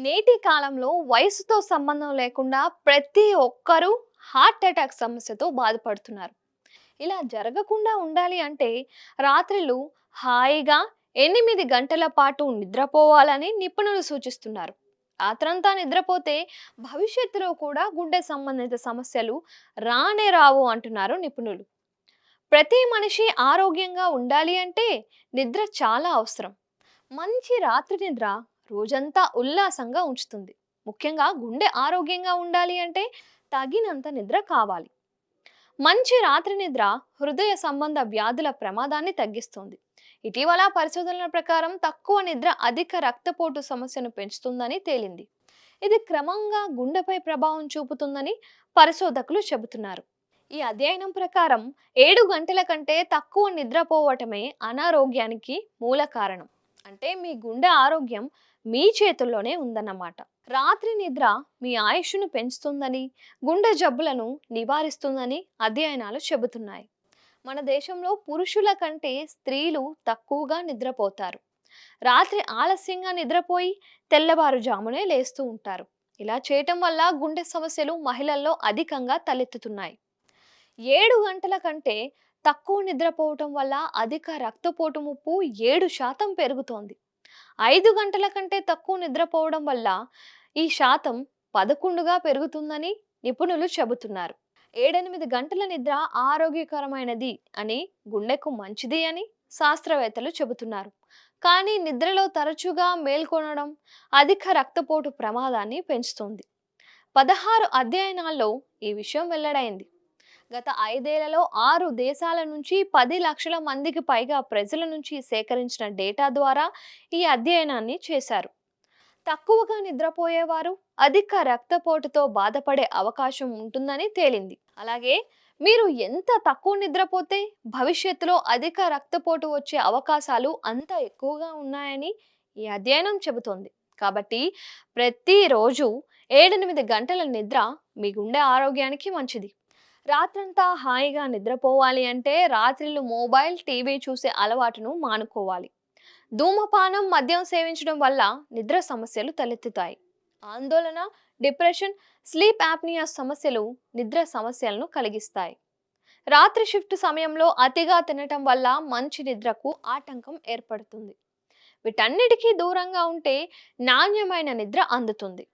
నేటి కాలంలో వయసుతో సంబంధం లేకుండా ప్రతి ఒక్కరూ హార్ట్ అటాక్ సమస్యతో బాధపడుతున్నారు. ఇలా జరగకుండా ఉండాలి అంటే రాత్రులు హాయిగా 8 గంటల పాటు నిద్రపోవాలని నిపుణులు సూచిస్తున్నారు. రాత్రంతా నిద్రపోతే భవిష్యత్తులో కూడా గుండె సంబంధిత సమస్యలు రానే రావు అంటున్నారు నిపుణులు. ప్రతి మనిషి ఆరోగ్యంగా ఉండాలి అంటే నిద్ర చాలా అవసరం. మంచి రాత్రి నిద్ర రోజంతా ఉల్లాసంగా ఉంచుతుంది. ముఖ్యంగా గుండె ఆరోగ్యంగా ఉండాలి అంటే తగినంత నిద్ర కావాలి. మంచి రాత్రి నిద్ర హృదయ సంబంధ వ్యాధుల ప్రమాదాన్ని తగ్గిస్తుంది. ఇటీవల పరిశోధనల ప్రకారం తక్కువ నిద్ర అధిక రక్తపోటు సమస్యను పెంచుతుందని తేలింది. ఇది క్రమంగా గుండెపై ప్రభావం చూపుతుందని పరిశోధకులు చెబుతున్నారు. ఈ అధ్యయనం ప్రకారం 7 గంటల కంటే తక్కువ నిద్రపోవటమే అనారోగ్యానికి మూల కారణం. అంటే మీ గుండె ఆరోగ్యం మీ చేతుల్లోనే ఉందన్నమాట. రాత్రి నిద్ర మీ ఆయుష్ను పెంచుతుందని, గుండె జబ్బులను నివారిస్తుందని అధ్యయనాలు చెబుతున్నాయి. మన దేశంలో పురుషుల కంటే స్త్రీలు తక్కువగా నిద్రపోతారు. రాత్రి ఆలస్యంగా నిద్రపోయి తెల్లవారుజామునే లేస్తూ ఉంటారు. ఇలా చేయటం వల్ల గుండె సమస్యలు మహిళల్లో అధికంగా తలెత్తుతున్నాయి. 7 గంటల కంటే తక్కువ నిద్రపోవటం వల్ల అధిక రక్తపోటు ముప్పు 7% పెరుగుతోంది. 5 గంటల కంటే తక్కువ నిద్రపోవడం వల్ల ఈ శాతం 11గా పెరుగుతుందని నిపుణులు చెబుతున్నారు. 7-8 గంటల నిద్ర ఆరోగ్యకరమైనది అని, గుండెకు మంచిది అని శాస్త్రవేత్తలు చెబుతున్నారు. కానీ నిద్రలో తరచుగా మేల్కొనడం అధిక రక్తపోటు ప్రమాదాన్ని పెంచుతుంది. 16 అధ్యయనాల్లో ఈ విషయం వెల్లడైంది. గత 5 ఏళ్లలో 6 దేశాల నుంచి 10 లక్షల మందికి పైగా ప్రజల నుంచి సేకరించిన డేటా ద్వారా ఈ అధ్యయనాన్ని చేశారు. తక్కువగా నిద్రపోయేవారు అధిక రక్తపోటుతో బాధపడే అవకాశం ఉంటుందని తేలింది. అలాగే మీరు ఎంత తక్కువ నిద్రపోతే భవిష్యత్తులో అధిక రక్తపోటు వచ్చే అవకాశాలు అంత ఎక్కువగా ఉన్నాయని ఈ అధ్యయనం చెబుతోంది. కాబట్టి ప్రతిరోజు 7-8 గంటల నిద్ర మీ గుండె ఆరోగ్యానికి మంచిది. రాత్రంతా హాయిగా నిద్రపోవాలి అంటే రాత్రిళ్ళు మొబైల్, టీవీ చూసే అలవాటును మానుకోవాలి. ధూమపానం, మద్యం సేవించడం వల్ల నిద్ర సమస్యలు తలెత్తుతాయి. ఆందోళన, డిప్రెషన్, స్లీప్ యాప్నియా సమస్యలు నిద్ర సమస్యలను కలిగిస్తాయి. రాత్రి షిఫ్ట్ సమయంలో అతిగా తినటం వల్ల మంచి నిద్రకు ఆటంకం ఏర్పడుతుంది. వీటన్నిటికీ దూరంగా ఉంటే నాణ్యమైన నిద్ర అందుతుంది.